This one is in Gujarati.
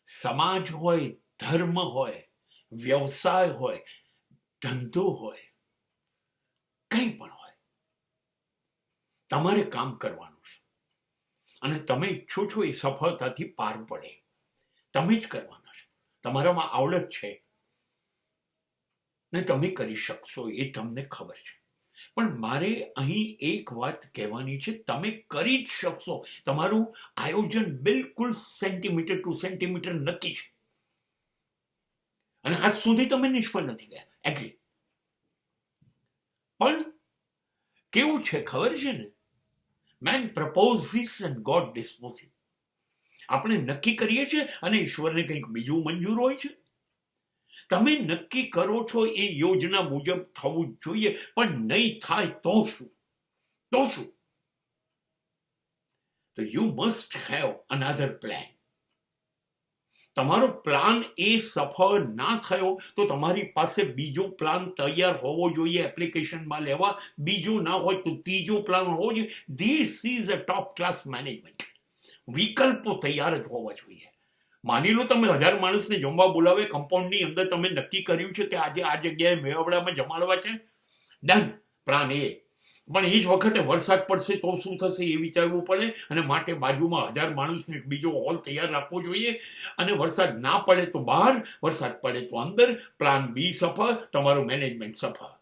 સમાજ હોય, ધર્મ હોય, વ્યવસાય હોય, ધંધો હોય, કંઈ પણ હોય, તમારે કામ કરવાનું છે અને તમે ઈચ્છો છો એ સફળતાથી પાર પડે. તમે જ કરવાના છો. તમારામાં આવડત છે ને તમે કરી શકશો એ તમને ખબર છે. પણ મારે અહીં એક વાત કહેવાની છે, તમે કરી જ શકશો. તમારું આયોજન બિલકુલ સેન્ટીમીટર ટુ સેન્ટીમીટર નક્કી છે અને આજ સુધી તમે નિષ્ફળ નથી ગયા. એગ્રી. પણ કેવું છે ખબર છે ને, મેન પ્રપોઝિસ એન્ડ ગોડ ડિસ્પોઝિસ. આપણે નક્કી કરીએ છીએ અને ઈશ્વરને કંઈક બીજું મંજૂર હોય છે. તમે નક્કી કરો છો એ યોજના મુજબ થવું જોઈએ, પણ નહીં થાય તો શું? તો you must have another plan. તમારો પ્લાન એ સફળ ના થયો તો તમારી પાસે બીજો પ્લાન તૈયાર હોવો જોઈએ એપ્લિકેશનમાં લેવા. બીજો ના હોય તો ત્રીજો પ્લાન હોવો જોઈએ. This is a top class management. વિકલ્પો તૈયાર જ હોવા જોઈએ. માની લો તમે 1000 માણસને જમવા બોલાવે, કમ્પાઉન્ડની અંદર તમે નક્કી કર્યું છે કે આજે આ જગ્યાએ મેવાડામાં જમાડવા છે, ડન, પ્લાન એ. પણ એ જ વખતે વરસાદ પડશે તો શું થશે એ વિચારવું પડે અને માટે બાજુમાં 1000 માણસનો એક બીજો હોલ તૈયાર રાખવો જોઈએ. અને વરસાદ ના પડે તો બહાર, વરસાદ પડે તો અંદર. પ્લાન બી સફળ, તમારું મેનેજમેન્ટ સફળ.